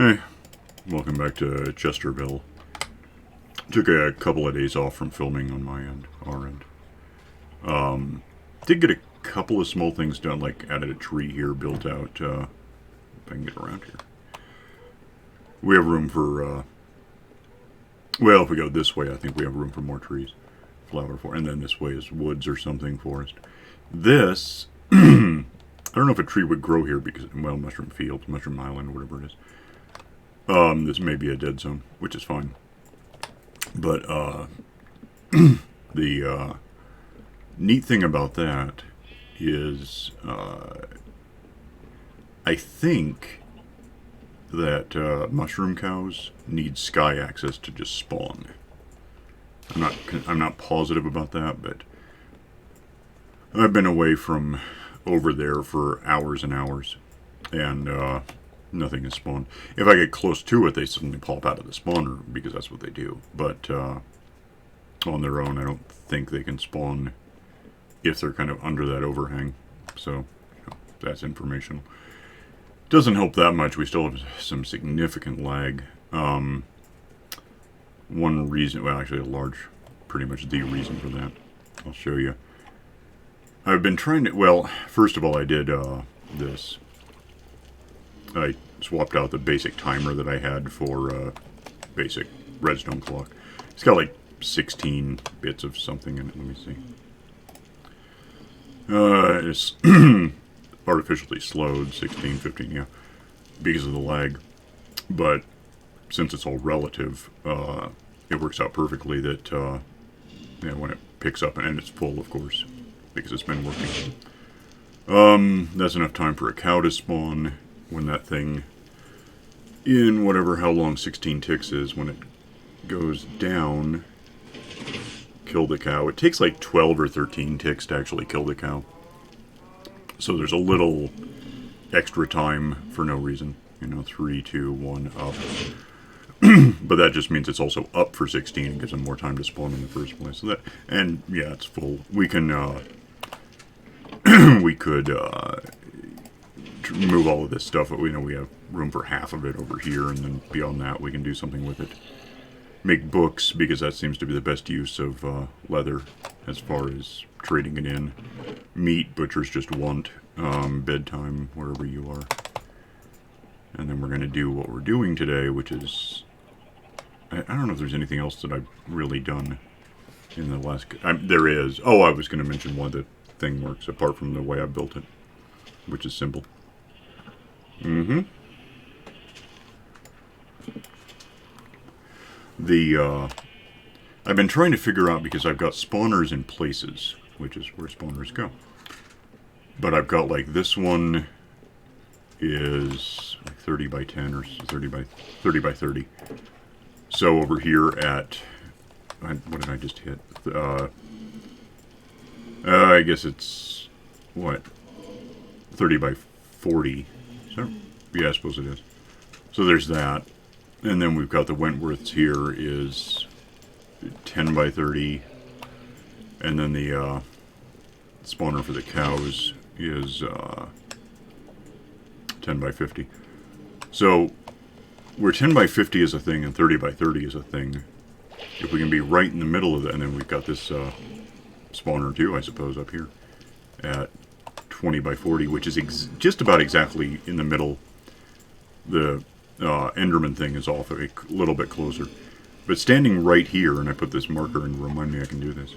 Hey, welcome back to Chesterville. Took a couple of days off from filming on my end, our end. Did get a couple of small things done, like added a tree here, built out, if I can get around here. We have room for, well, if we go this way, I think we have room for more trees. Flower for, and then this way is woods or something, forest. This, I don't know if a tree would grow here because, well, mushroom fields, mushroom island, whatever it is. This may be a dead zone, which is fine. But, the, neat thing about that is, I think that, mushroom cows need sky access to just spawn. I'm not positive about that, but I've been away from over there for hours and hours, and, nothing has spawned. If I get close to it, they suddenly pop out of the spawner, because that's what they do. But, on their own, I don't think they can spawn if they're kind of under that overhang. So, that's informational. Doesn't help that much. We still have some significant lag. One reason, well, actually pretty much the reason for that. I'll show you. I've been trying to, well, first of all, I did, this. I swapped out the basic timer that I had for basic redstone clock. It's got like 16 bits of something in it. Let me see. It's artificially slowed, 16, 15, yeah, because of the lag. But since it's all relative, it works out perfectly that yeah, when it picks up, and it's full, of course, because it's been working. That's enough time for a cow to spawn. When that thing, in whatever how long 16 ticks is, when it goes down, kill the cow. It takes like 12 or 13 ticks to actually kill the cow. So there's a little extra time for no reason. You know, 3, 2, 1, up. But that just means it's also up for 16 and gives them more time to spawn in the first place. So that, and yeah, it's full. We can, we could, move all of this stuff, but we know we have room for half of it over here, and then beyond that we can do something with it. Make books, because that seems to be the best use of leather as far as trading it in. Meat, butchers just want. Bedtime, wherever you are. And then we're going to do what we're doing today, which is, I don't know if there's anything else that I've really done in the last, there is. Oh, I was going to mention why the thing works, apart from the way I built it, which is simple. I've been trying to figure out, because I've got spawners in places, which is where spawners go. But I've got, like, this one is like 30 by 10 or 30 by 30. So over here at, what did I just hit? I guess it's, what, 30 by 40. So, yeah, I suppose it is. So there's that. And then we've got the Wentworths here is 10 by 30. And then the spawner for the cows is 10 by 50. So, where 10 by 50 is a thing and 30 by 30 is a thing, if we can be right in the middle of it, and then we've got this spawner too, I suppose, up here at 20 by 40, which is just about exactly in the middle. The Enderman thing is off a little bit closer. But standing right here, and I put this marker and remind me I can do this,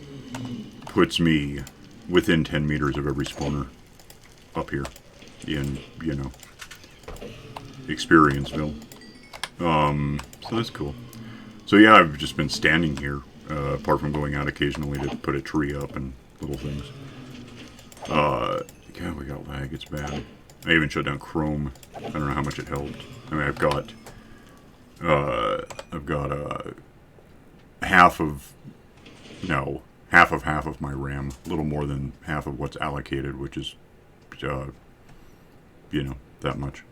puts me within 10 meters of every spawner up here in, you know, Experienceville. So that's cool. So yeah, I've just been standing here, apart from going out occasionally to put a tree up and little things. God, we got lag, it's bad. I even shut down Chrome. I don't know how much it helped. I mean, I've got half of my RAM, a little more than half of what's allocated, which is, you know, that much.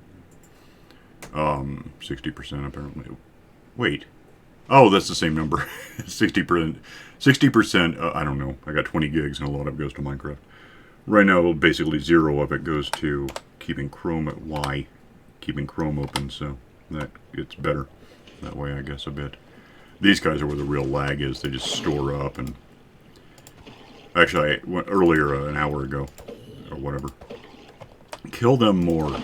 60% apparently. Wait. Oh, that's the same number. 60%. 60%, I don't know. I got 20 gigs and a lot of it goes to Minecraft. Right now, basically 0 of it goes to keeping Chrome at Y. Keeping Chrome open, so That it's better that way, I guess, a bit. These guys are where the real lag is. They just store up. And actually, I went earlier, an hour ago, or whatever. Kill them more.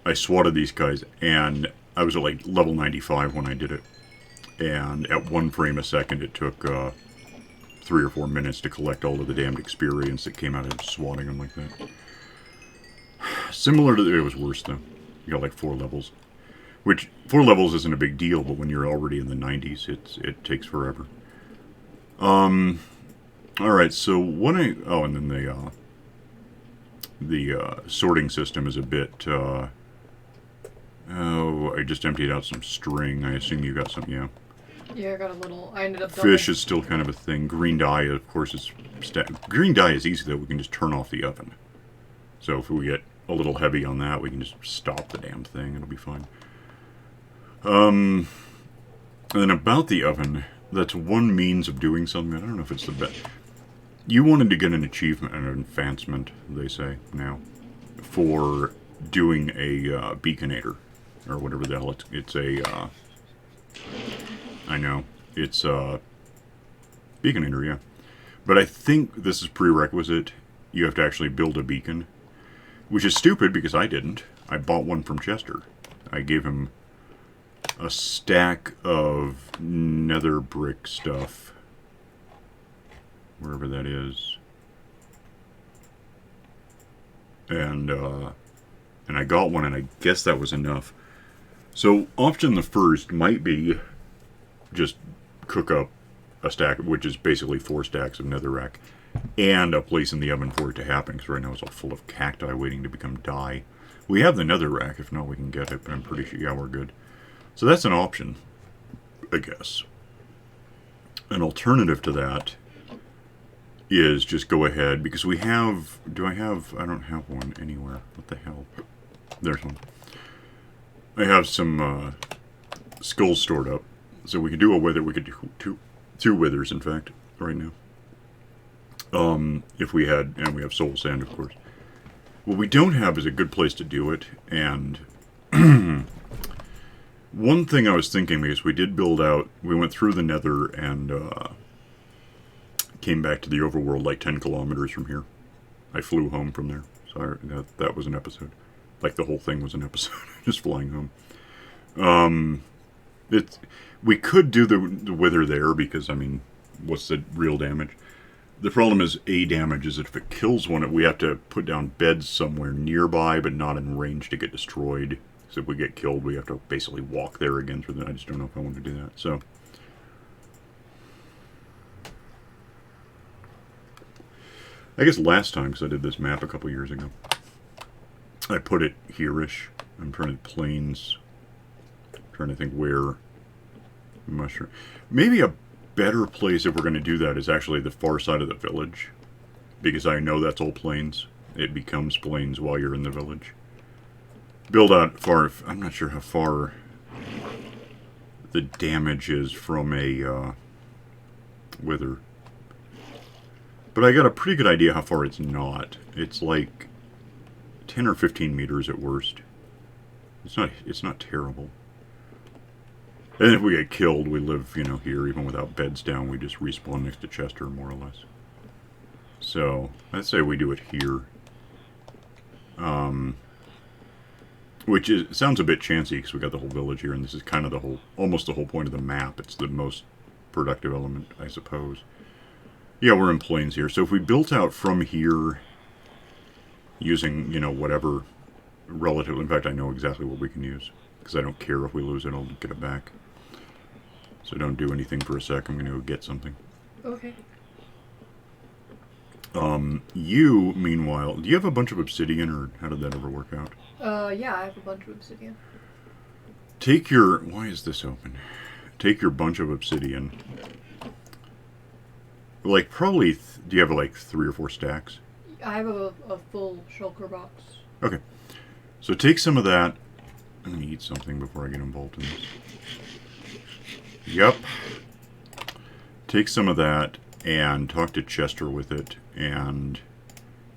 I swatted these guys, and I was at like level 95 when I did it. And at 1 frame a second, it took 3 or 4 minutes to collect all of the damned experience that came out of swatting them like that. Similar to... It was worse, though. You got like 4 levels. Which, 4 levels isn't a big deal, but when you're already in the 90s, it takes forever. Alright, so what I... Oh, and then the sorting system is a bit... Oh, I just emptied out some string. I assume you got some, yeah. Yeah, I got a little... I ended up... Fish is still kind of a thing. Green dye, of course, is... Green dye is easy, though. We can just turn off the oven. So if we get a little heavy on that, we can just stop the damn thing. It'll be fine. And then about the oven, that's one means of doing something. I don't know if it's the best. You wanted to get an achievement, an advancement, they say now, for doing a beaconator, or whatever the hell it's a... I know. It's beaconator, yeah. But I think this is prerequisite. You have to actually build a beacon. Which is stupid because I didn't. I bought one from Chester. I gave him a stack of nether brick stuff. Wherever that is. And I got one, and I guess that was enough. So option the first might be just cook up a stack, which is basically 4 stacks of netherrack, and a place in the oven for it to happen, because right now it's all full of cacti waiting to become dye. We have the netherrack, if not we can get it, but I'm pretty sure, yeah, we're good. So that's an option, I guess. An alternative to that is just go ahead, because we have, I don't have one anywhere. What the hell? There's one. I have some skulls stored up. So we could do a wither. We could do two withers, in fact, right now. If we had, and we have soul sand, of course. What we don't have is a good place to do it, and one thing I was thinking, because we did build out, we went through the nether and came back to the overworld like 10 kilometers from here. I flew home from there. So that was an episode. Like the whole thing was an episode, just flying home. We could do the wither there, because, I mean, what's the real damage? The problem is, damage is that if it kills one, we have to put down beds somewhere nearby, but not in range to get destroyed. So if we get killed, we have to basically walk there again through the... I just don't know if I want to do that, so... I guess last time, because I did this map a couple years ago, I put it here-ish. I'm trying to plains... trying to think where... Mushroom. Maybe a better place if we're going to do that is actually the far side of the village. Because I know that's all plains. It becomes plains while you're in the village. Build out far... I'm not sure how far the damage is from a wither. But I got a pretty good idea how far it's not. It's like 10 or 15 meters at worst. It's not terrible. And if we get killed, we live, you know, here, even without beds down. We just respawn next to Chester, more or less. So, let's say we do it here. Which sounds a bit chancy, because we got the whole village here, and this is kind of almost the whole point of the map. It's the most productive element, I suppose. Yeah, we're in plains here. So if we built out from here, using, you know, whatever relative... In fact, I know exactly what we can use, because I don't care if we lose it, I'll get it back. So don't do anything for a sec. I'm going to go get something. Okay. You, meanwhile, do you have a bunch of obsidian, or how did that ever work out? Yeah, I have a bunch of obsidian. Take your... Why is this open? Take your bunch of obsidian. Like, probably... do you have, like, 3 or 4 stacks? I have a full shulker box. Okay. So take some of that. I'm going to eat something before I get involved in this. Yep. Take some of that and talk to Chester with it and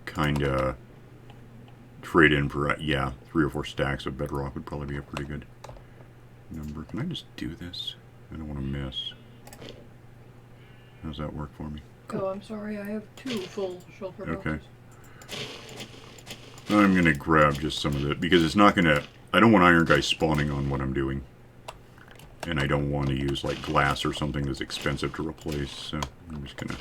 kind of trade in for, yeah, 3 or 4 stacks of bedrock would probably be a pretty good number. Can I just do this? I don't want to miss. How does that work for me? Oh, I'm sorry. I have 2 full shulker boxes. Okay. I'm going to grab just some of it, because it's not going to... I don't want iron guys spawning on what I'm doing. And I don't want to use, like, glass or something that's expensive to replace, so I'm just going to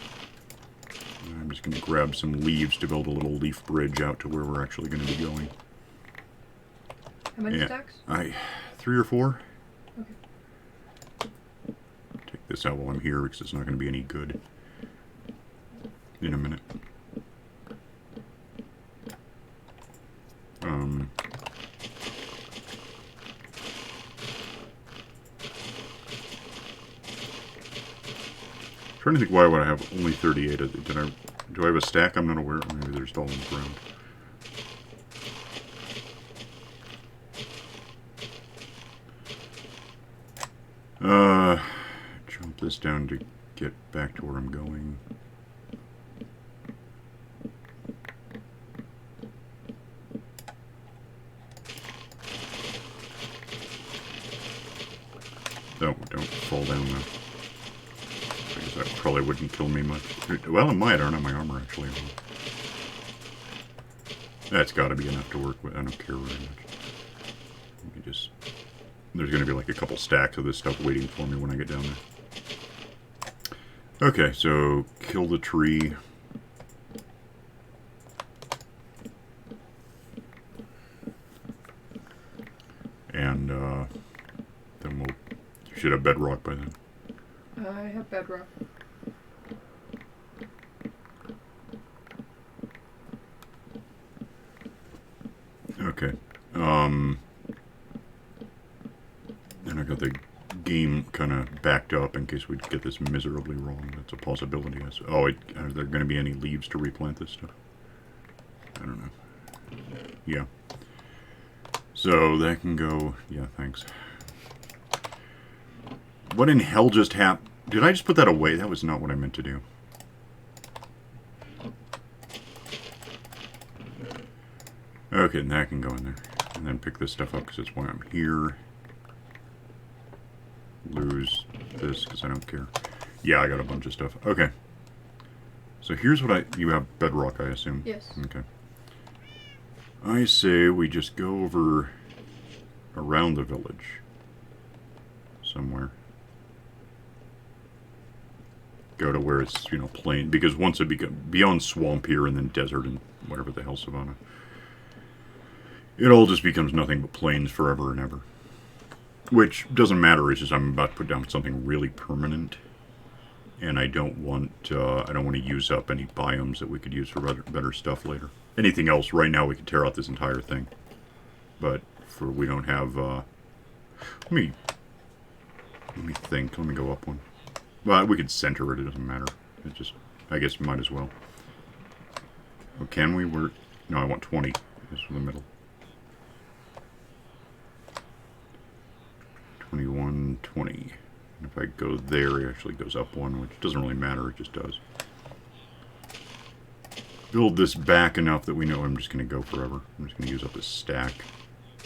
grab some leaves to build a little leaf bridge out to where we're actually going to be going. How many stacks? 3 or 4. Okay. Take this out while I'm here, because it's not going to be any good in a minute. Trying to think why would I have only 38 of it. Do I have a stack I'm not aware of? Maybe they're just all on the ground. Jump this down to get back to where I'm going. Don't fall down though. That probably wouldn't kill me much. Well, it might. I don't have my armor actually. That's got to be enough to work with. I don't care very much. Let me just... There's going to be like a couple stacks of this stuff waiting for me when I get down there. Okay, so kill the tree. And then we'll... You should have bedrock by then. I have bedrock. Okay. And I got the game kind of backed up in case we get this miserably wrong. That's a possibility. Oh, are there going to be any leaves to replant this stuff? I don't know. Yeah. So that can go... Yeah, thanks. What in hell just happened? Did I just put that away? That was not what I meant to do. Okay, and that can go in there. And then pick this stuff up because it's why I'm here. Lose this because I don't care. Yeah, I got a bunch of stuff. Okay. So here's what you have bedrock, I assume? Yes. Okay. I say we just go over around the village. Somewhere. Go to where it's, you know, plain. Because once it becomes beyond swamp here and then desert and whatever the hell savanna, it all just becomes nothing but plains forever and ever. Which doesn't matter, it's just I'm about to put down something really permanent. And I don't want to use up any biomes that we could use for better stuff later. Anything else, right now we could tear out this entire thing. But we don't have, let me think, let me go up one. Well, we could center it, it doesn't matter. It just, I guess might as well. Oh, can we? No, I want 20. Just for the middle. 21, 20. And if I go there, it actually goes up one, which doesn't really matter, it just does. Build this back enough that we know I'm just going to go forever. I'm just going to use up this stack.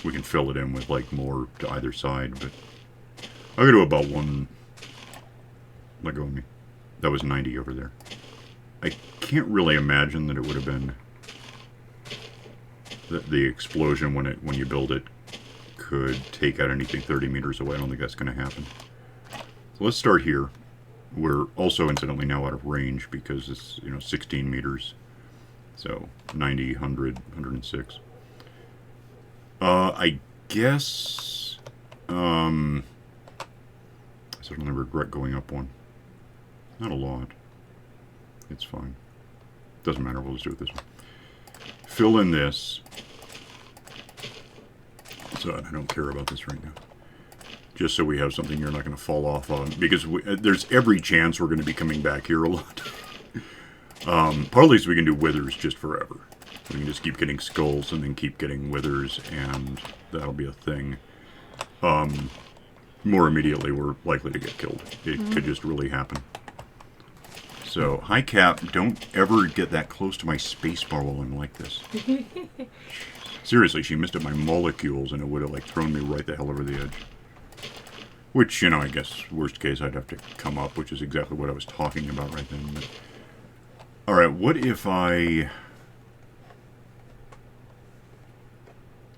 We can fill it in with, like, more to either side, but... I'll go to about one... Let go of me. That was 90 over there. I can't really imagine that it would have been the explosion when you build it could take out anything 30 meters away. I don't think that's going to happen. So let's start here. We're also incidentally now out of range because it's 16 meters. So 90, 100, 106. I guess I certainly regret going up one. Not a lot. It's fine. Doesn't matter, we'll just do it this way. Fill in this. So I don't care about this right now. Just so we have something you're not going to fall off on. Because there's every chance we're going to be coming back here a lot. Partly so we can do withers just forever. We can just keep getting skulls and then keep getting withers, and that'll be a thing. More immediately, we're likely to get killed. It could just really happen. So, hi Cap, don't ever get that close to my spacebar while I'm like this. Seriously, she missed at my molecules, and it would have, like, thrown me right the hell over the edge. Which, you know, I guess, worst case, I'd have to come up, which is exactly what I was talking about right then. But... Alright, what if I...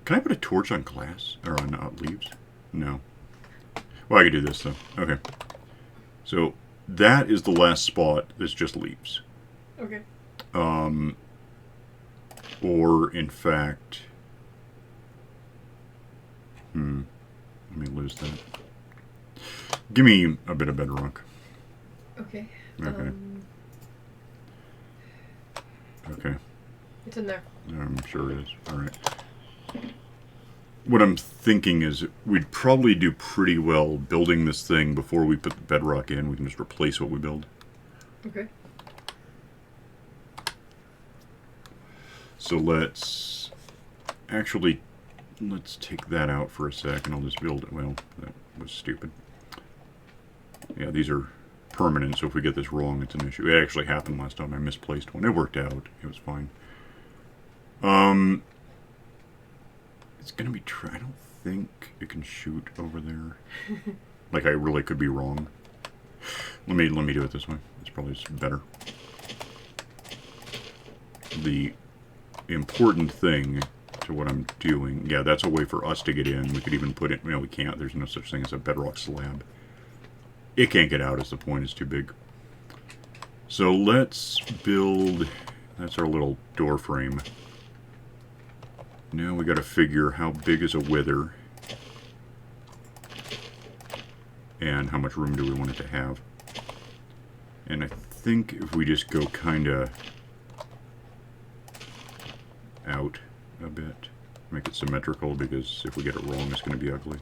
Can I put a torch on glass? Or on leaves? No. Well, I could do this, though. Okay. So, that is the last spot that's just leaves. Okay. Or, in fact... Let me lose that. Give me a bit of bedrock. Okay. Okay. Okay. It's in there. I'm sure it is. Alright. What I'm thinking is we'd probably do pretty well building this thing before we put the bedrock in. We can just replace what we build. Okay. So let's take that out for a sec, and I'll just build it. Well, that was stupid. Yeah, these are permanent, so if we get this wrong, it's an issue. It actually happened last time. I misplaced one. It worked out. It was fine. It's gonna be I don't think it can shoot over there. Like, I really could be wrong. Let me do it this way. It's probably just better. The important thing to what I'm doing, yeah, that's a way for us to get in. We could even put it, we can't. There's no such thing as a bedrock slab. It can't get out is the point. It's too big. So let's build, that's our little door frame. Now we got to figure how big is a wither and how much room do we want it to have. And I think if we just go kind of out a bit, make it symmetrical, because if we get it wrong, it's going to be ugly.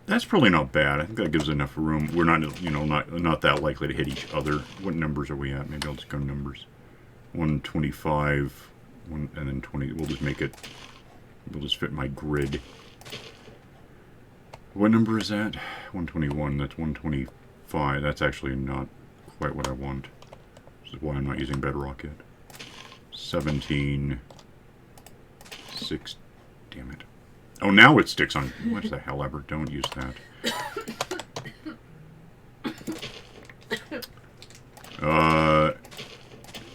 That's probably not bad. I think that gives enough room. We're not, not that likely to hit each other. What numbers are we at? Maybe I'll just go numbers. 125, and then 20. We'll just make it. We'll just fit my grid. What number is that? 121. That's 125. That's actually not quite what I want. This is why I'm not using bedrock yet. 17. 6. Damn it. Oh, now it sticks on. What the hell ever? Don't use that.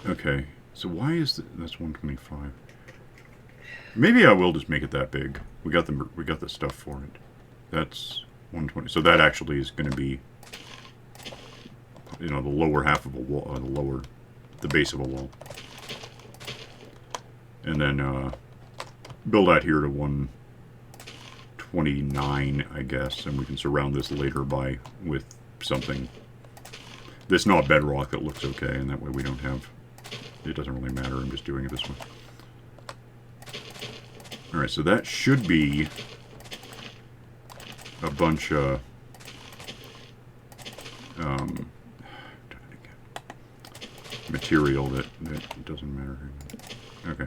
Okay. So why is that's 125? Maybe I will just make it that big. We got the stuff for it. That's 120. So that actually is going to be, the lower half of a wall, the base of a wall. And then build out here to 129, I guess, and we can surround this later with something that's not bedrock that looks okay, and that way we don't have, it doesn't really matter. I'm just doing it this way. Alright, so that should be a bunch of material that doesn't matter. Okay.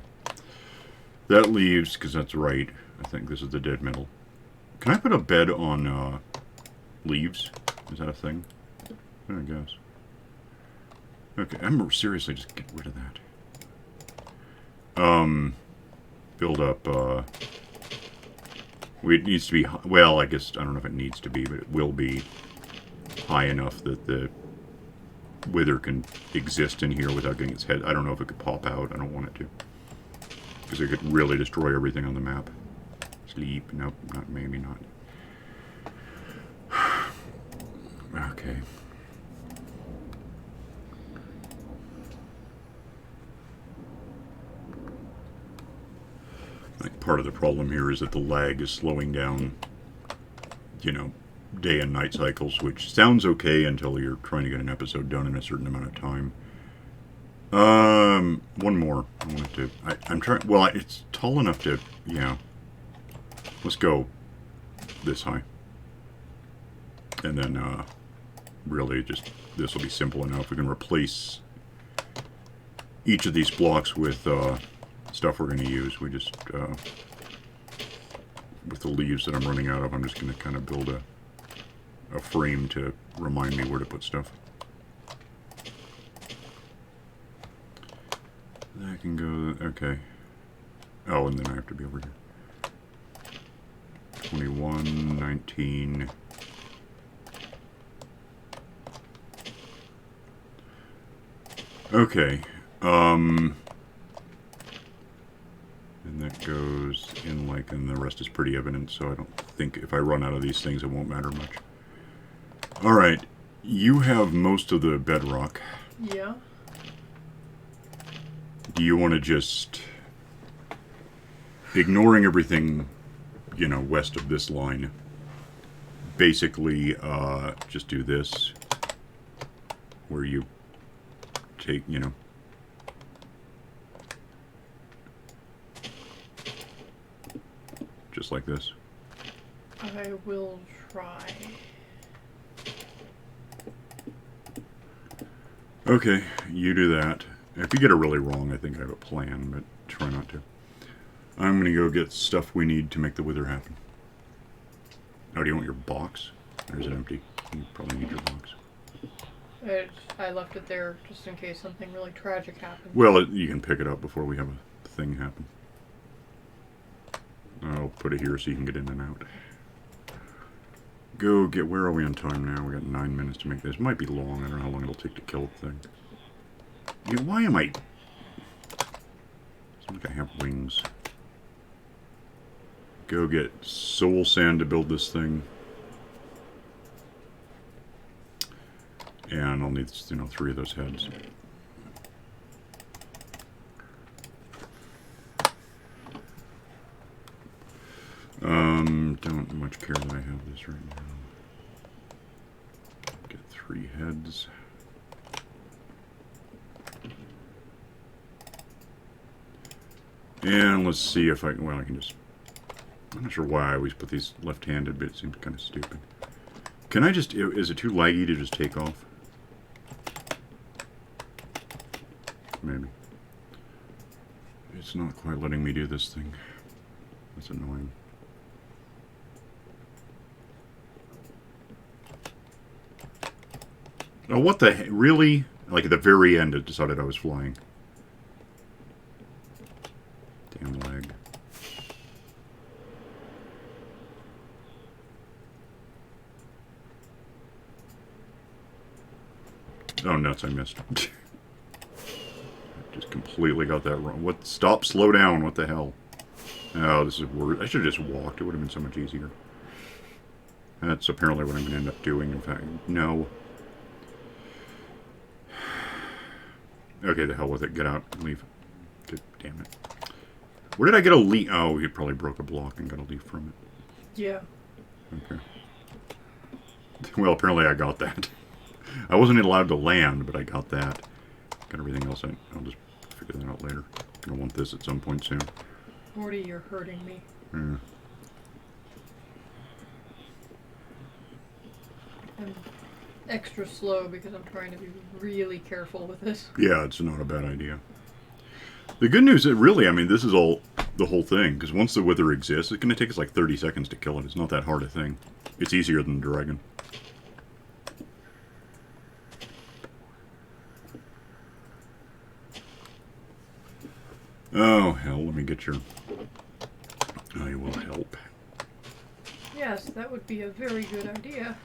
That leaves, because that's right, I think this is the dead middle. Can I put a bed on leaves? Is that a thing? I guess. Okay, I'm seriously just get rid of that. Build up, it needs to be, well, I guess, I don't know if it needs to be, but it will be high enough that the wither can exist in here without getting its head. I don't know if it could pop out. I don't want it to. Because it could really destroy everything on the map. Sleep. Nope. Maybe not. Okay. Like, part of the problem here is that the lag is slowing down, day and night cycles, which sounds okay until you're trying to get an episode done in a certain amount of time. One more. I wanted to. I'm trying. Well, it's tall enough to. Yeah. Let's go this high, and then really just this will be simple enough. We can replace each of these blocks with stuff we're going to use. We just with the leaves that I'm running out of, I'm just going to kind of build a frame to remind me where to put stuff. That can go... Okay. Oh, and then I have to be over here. 21, 19... Okay. And that goes in like, and the rest is pretty evident, so I don't think if I run out of these things, it won't matter much. Alright. You have most of the bedrock. Yeah. Do you want to just... Ignoring everything, you know, west of this line. Basically, just do this. Where you take, you know... Just like this. I will try. Okay, you do that. If you get it really wrong, I think I have a plan, but try not to. I'm going to go get stuff we need to make the wither happen. Oh, do you want your box? Or is it empty? You probably need your box. I left it there just in case something really tragic happened. Well, you can pick it up before we have a thing happen. I'll put it here so you can get in and out. Go get... Where are we on time now? We got 9 minutes to make this. It might be long. I don't know how long it'll take to kill the thing. Yeah, why am I... It's like I have wings. Go get soul sand to build this thing. And I'll need, you know, 3 of those heads. Don't much care that I have this right now. Get 3 heads. And let's see if I can, well, I can just, I'm not sure why I always put these left-handed, but it seems kind of stupid. Can I just, is it too laggy to just take off? Maybe. It's not quite letting me do this thing. That's annoying. Oh, what the heck? Really? Like at the very end it decided I was flying. Damn lag. Oh, nuts, I missed. Just completely got that wrong. What? Stop, slow down, what the hell? Oh, this is worse. I should have just walked. It would have been so much easier. That's apparently what I'm going to end up doing, in fact. No. Okay, the hell with it. Get out. Leave. Good, damn it. Where did I get a leaf? Oh, he probably broke a block and got a leaf from it. Yeah. Okay. Well, apparently I got that. I wasn't allowed to land, but I got that. Got everything else. I'll just figure that out later. I'm going to want this at some point soon. Morty, you're hurting me. Yeah. I'm extra slow because I'm trying to be really careful with this. Yeah, it's not a bad idea. The good news is, really, I mean, this is all the whole thing, because once the wither exists, it's going to take us like 30 seconds to kill it. It's not that hard a thing. It's easier than the dragon. Oh, hell, let me get your... I will help. Yes, that would be a very good idea.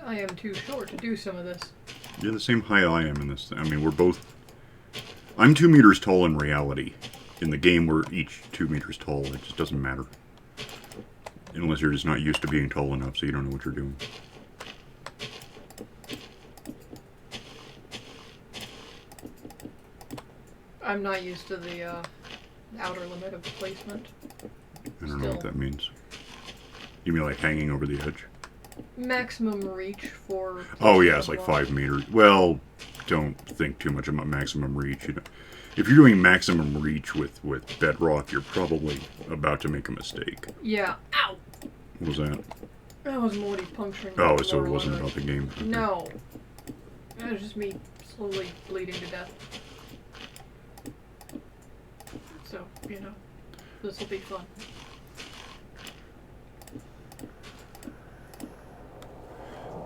I am too short to do some of this. You're the same height I am in this thing. I mean, we're both... I'm 2 meters tall in reality. In the game, we're each 2 meters tall. It just doesn't matter. Unless you're just not used to being tall enough, so you don't know what you're doing. I'm not used to the outer limit of placement. I don't know what that means. You mean like hanging over the edge? Maximum reach for... Oh yeah, it's like 5 meters. Well, don't think too much about maximum reach. You know, if you're doing maximum reach with bedrock, you're probably about to make a mistake. Yeah. Ow! What was that? That was Morty puncturing my Oh, so it lower wasn't limit. about the game. Okay. No. That was just me slowly bleeding to death. So, you know, this will be fun.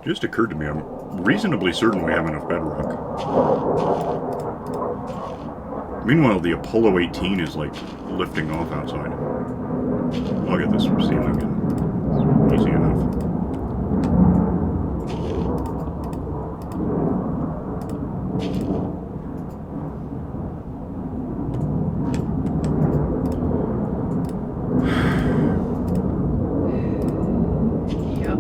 Just occurred to me, I'm reasonably certain we have enough bedrock. Meanwhile, the Apollo 18 is like lifting off outside. I'll get this ceiling in. Easy enough. Yep.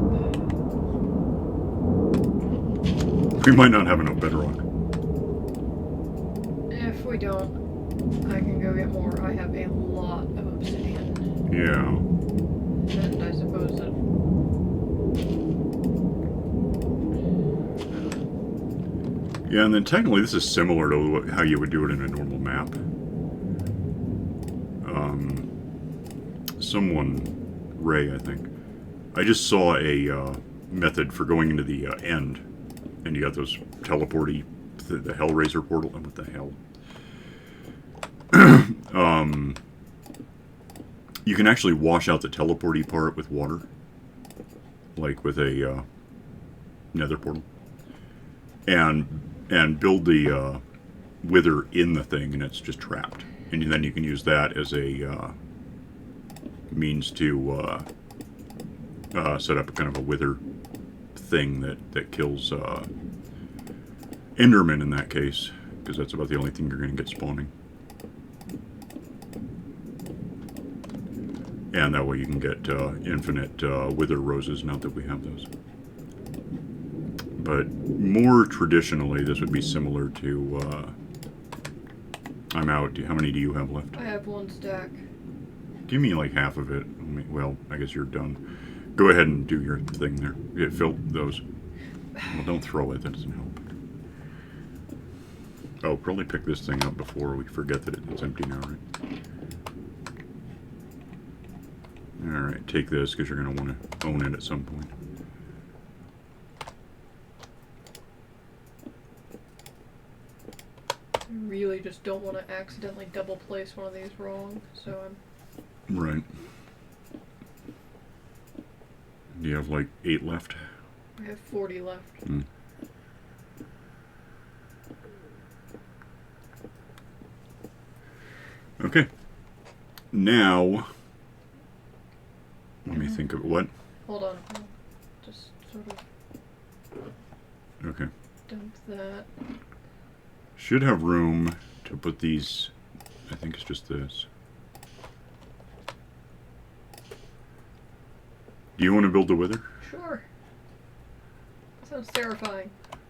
We might not have enough bedrock. If we don't, I can go get more. I have a lot of obsidian. Yeah. And I suppose that... Yeah, and then technically this is similar to how you would do it in a normal map. Ray, I think. I just saw a method for going into the end, and you got those teleporty, the Hellraiser portal. What the hell? You can actually wash out the teleporty part with water, like with a nether portal, and build the wither in the thing, and it's just trapped. And then you can use that as a means to set up a kind of a wither thing that kills Enderman in that case, because that's about the only thing you're going to get spawning. And that way you can get infinite wither roses, not that we have those. But more traditionally, this would be similar to... I'm out. How many do you have left? I have 1 stack. Give me like half of it. Well, I guess you're done. Go ahead and do your thing there. Yeah, fill those. Well, don't throw it. That doesn't help. Oh, probably pick this thing up before we forget that it's empty now, right? Alright, take this because you're going to want to own it at some point. I really just don't want to accidentally double place one of these wrong, so I'm... Right. You have like 8 left? I have 40 left. Mm. Okay. Now, let me think of what? Hold on. I'll just sort of Okay. dump that. Should have room to put these. I think it's just this. Do you want to build the wither? Sure. Sounds terrifying.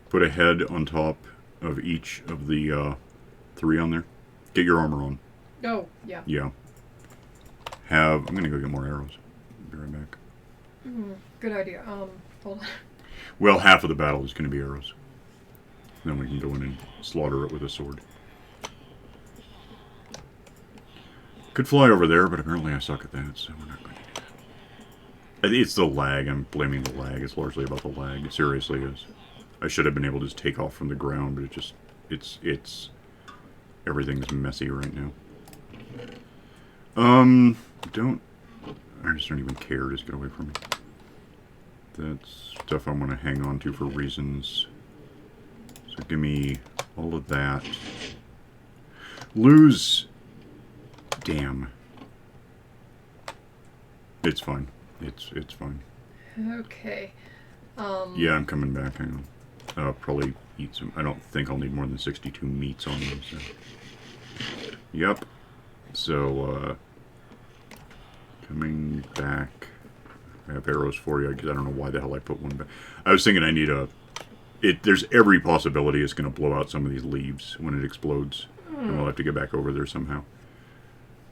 Put a head on top of each of the 3 on there. Get your armor on. Oh, yeah. Yeah. I'm gonna go get more arrows. Be right back. Good idea. Hold on. Well, half of the battle is gonna be arrows. Then we can go in and slaughter it with a sword. Could fly over there, but apparently I suck at that, so we're not going to do that. It's the lag. I'm blaming the lag. It's largely about the lag. It seriously is. I should have been able to just take off from the ground, but it's everything's messy right now. I just don't even care. Just get away from me. That's stuff I'm going to hang on to for reasons. So give me all of that. Lose. Damn. It's fine. It's fine. Okay. Yeah, I'm coming back. Hang on. I'll probably eat some. I don't think I'll need more than 62 meats on them. So. Yep. So, coming back. I have arrows for you because I don't know why the hell I put one back. I was thinking I need a... There's every possibility it's going to blow out some of these leaves when it explodes. And we'll have to get back over there somehow.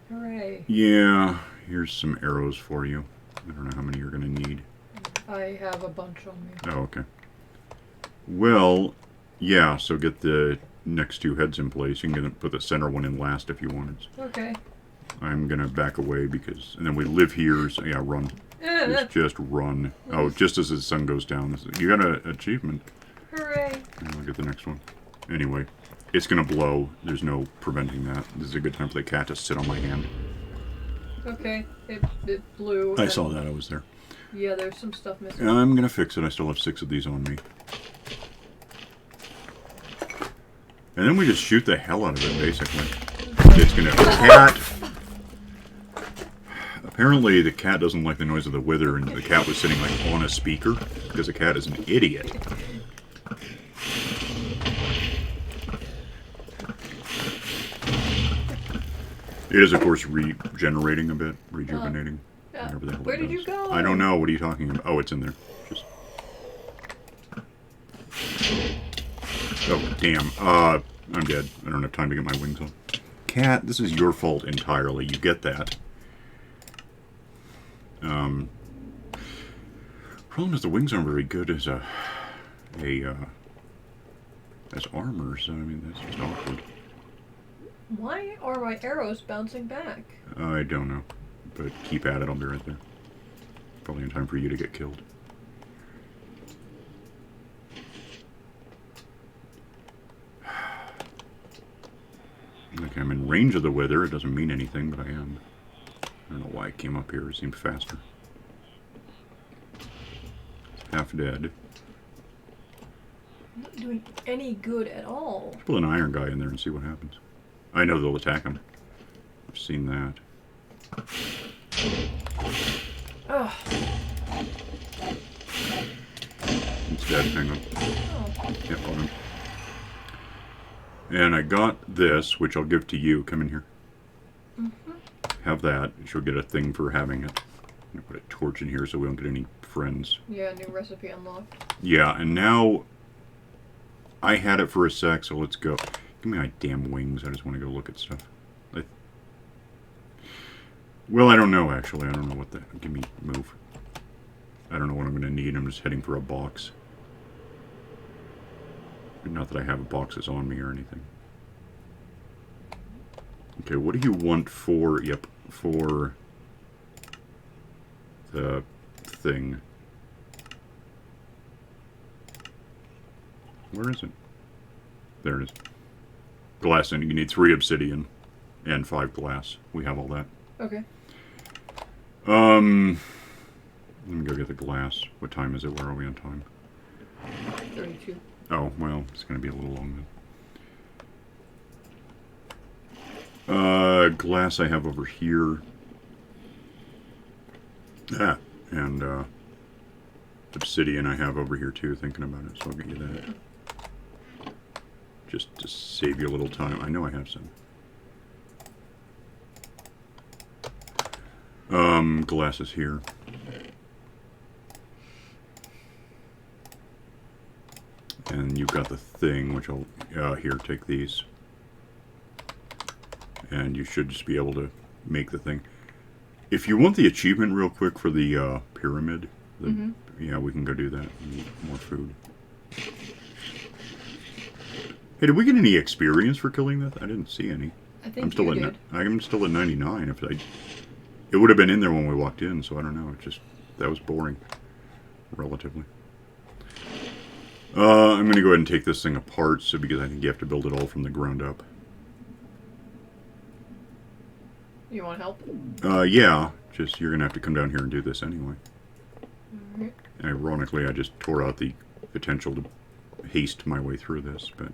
Hooray. Yeah, here's some arrows for you. I don't know how many you're going to need. I have a bunch on me. Oh, okay. Well, yeah, so get the next 2 heads in place. You can put the center one in last if you wanted. Okay. I'm going to back away because... And then we live here, so yeah, run. Just run. Oh, just as the sun goes down. You got an achievement. Hooray. And I'll get the next one. Anyway, it's going to blow. There's no preventing that. This is a good time for the cat to sit on my hand. Okay. It blew. I saw that. I was there. Yeah, there's some stuff missing. I'm going to fix it. I still have 6 of these on me. And then we just shoot the hell out of it, basically. it's gonna cat. Apparently, the cat doesn't like the noise of the wither, and the cat was sitting like on a speaker because the cat is an idiot. It is, of course, regenerating a bit, rejuvenating. Whatever the hell Where it did you does. go? I don't know. What are you talking about? Oh, it's in there. Just. Oh, damn. I'm dead. I don't have time to get my wings on. Cat, this is your fault entirely. You get that. Problem is the wings aren't very good as as armor, so I mean that's just awkward. Why are my arrows bouncing back? I don't know, but keep at it. I'll be right there. Probably in time for you to get killed. Okay, I'm in range of the wither. It doesn't mean anything, but I am. I don't know why I came up here. It seemed faster. Half dead. Not doing any good at all. Put an iron guy in there and see what happens. I know they'll attack him. I've seen that. Ugh. It's dead. Hang on. Oh. Yep, hold on. And I got this, which I'll give to you. Come in here. Mm-hmm. Have that. She'll get a thing for having it. I'm gonna put a torch in here so we don't get any friends. Yeah, new recipe unlocked. Yeah, and now I had it for a sec, so let's go. Give me my damn wings. I just want to go look at stuff. Well, I don't know, actually. I don't know what that... Give me... Move. I don't know what I'm going to need. I'm just heading for a box. Not that I have boxes on me or anything. Okay, what do you want for... Yep, for... the thing. Where is it? There it is. Glass, and you need 3 obsidian and 5 glass. We have all that. Okay. Let me go get the glass. What time is it? Where are we on time? 32. Oh, well, it's going to be a little long then. Glass I have over here. Ah, and obsidian I have over here too, thinking about it, so I'll get you that. Just to save you a little time. I know I have some. Glass is here. And you've got the thing, which I'll... here, take these. And you should just be able to make the thing. If you want the achievement real quick for the pyramid, yeah, we can go do that. We need more food. Hey, did we get any experience for killing that? I didn't see any. I think I'm still you at did. I'm still at 99. If it would have been in there when we walked in, so I don't know. It just that was boring, relatively. I'm going to go ahead and take this thing apart, so because I think you have to build it all from the ground up. You want help? Yeah. Just you're going to have to come down here and do this anyway. Alright. Ironically, I just tore out the potential to haste my way through this, but...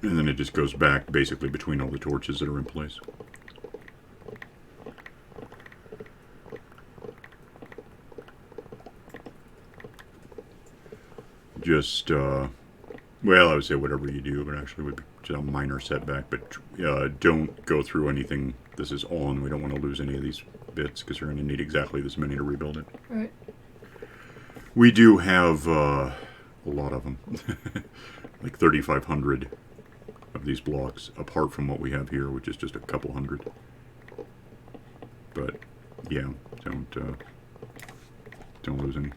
And then it just goes back, basically, between all the torches that are in place. Just, well, I would say whatever you do, but actually would be just a minor setback, but don't go through anything this is on. We don't want to lose any of these bits, because we're going to need exactly this many to rebuild it. Right. We do have a lot of them. Like 3,500 of these blocks, apart from what we have here, which is just a couple hundred. But, yeah, don't lose any.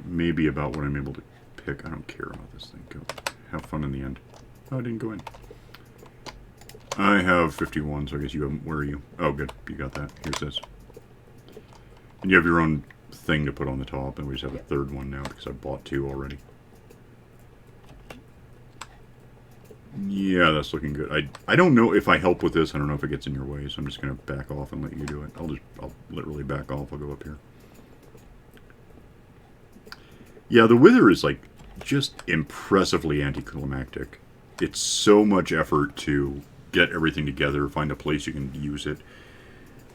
Maybe about what I'm able to pick. I don't care about this thing. Go. Have fun in the end. Oh, I didn't go in. I have 51, so I guess you have... Where are you? Oh, good. You got that. Here's this. And you have your own thing to put on the top, and we just have a third one now, because I bought 2 already. Yeah, that's looking good. I don't know if I help with this. I don't know if it gets in your way, so I'm just going to back off and let you do it. I'll literally back off. I'll go up here. Yeah, the Wither is like just impressively anticlimactic. It's so much effort to get everything together, find a place you can use it,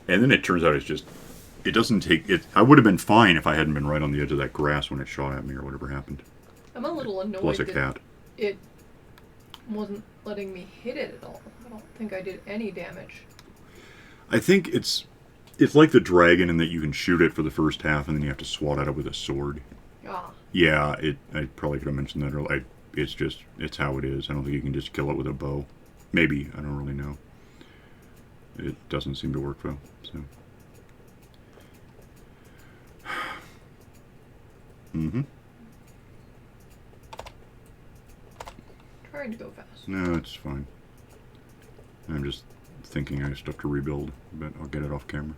and then it turns out it's just it doesn't take it. I would have been fine if I hadn't been right on the edge of that grass when it shot at me or whatever happened. I'm a little annoyed Plus a that cat. it wasn't letting me hit it at all. I don't think I did any damage. I think it's like the dragon in that you can shoot it for the first half and then you have to swat at it with a sword. Ah. Yeah, I probably could have mentioned that earlier. It's how it is. I don't think you can just kill it with a bow. Maybe, I don't really know. It doesn't seem to work well, so. Mm-hmm. Trying to go fast. No, it's fine. I'm just thinking I have stuff to rebuild, but I'll get it off camera.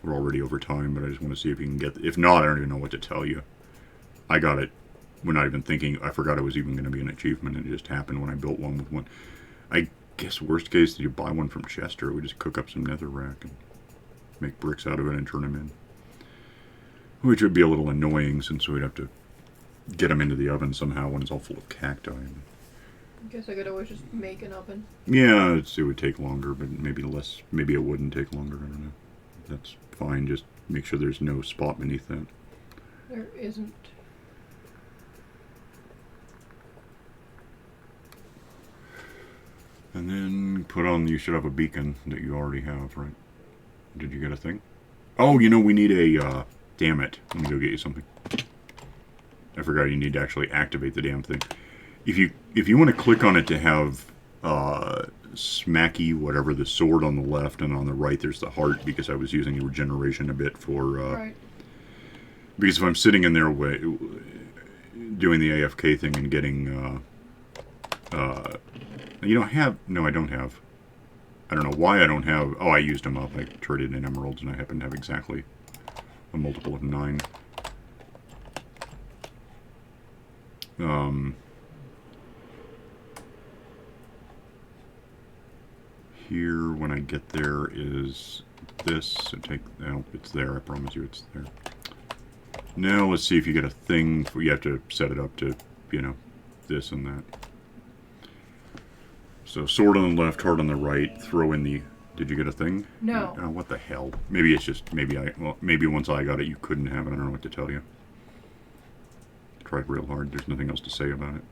We're already over time, but I just want to see if you can get... If not, I don't even know what to tell you. I got it. We're not even thinking... I forgot it was even going to be an achievement. It just happened when I built one with one. I guess worst case, you buy one from Chester. We just cook up some netherrack and make bricks out of it and turn them in. Which would be a little annoying since we'd have to get them into the oven somehow when it's all full of cacti. I guess I could always just make an oven. Yeah, it would take longer, but maybe less. Maybe it wouldn't take longer. I don't know. That's fine. Just make sure there's no spot beneath that. There isn't. And then put on. You should have a beacon that you already have, right? Did you get a thing? Oh, you know we need a. Damn it! Let me go get you something. I forgot you need to actually activate the damn thing. If you want to click on it to have Smacky, whatever, the sword on the left, and on the right there's the heart, because I was using regeneration a bit for... Right. Because if I'm sitting in there doing the AFK thing and getting... you don't have... No, I don't have... I don't know why I don't have... Oh, I used them up. I traded in emeralds, and I happen to have exactly a multiple of 9. Here, when I get there, is this. So take... No, it's there. I promise you it's there. Now, let's see if you get a thing. You have to set it up to, you know, this and that. So, sword on the left, heart on the right. Throw in the... Did you get a thing? No. Oh, what the hell? Maybe it's just... Maybe once I got it, you couldn't have it. I don't know what to tell you. Tried real hard. There's nothing else to say about it.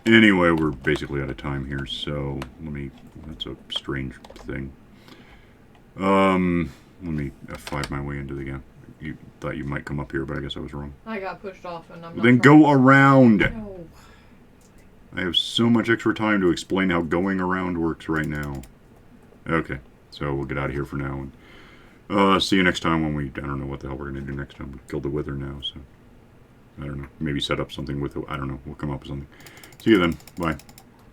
Anyway, we're basically out of time here, so let me... That's a strange thing. Let me F5 my way into the game. You thought you might come up here, but I guess I was wrong. I got pushed off and I'm Well, then go around! No. I have so much extra time to explain how going around works right now. Okay, so we'll get out of here for now. And see you next time when we... I don't know what the hell we're going to do next time. We killed the Wither now, so... I don't know. Maybe set up something with... I don't know. We'll come up with something. See you then. Bye.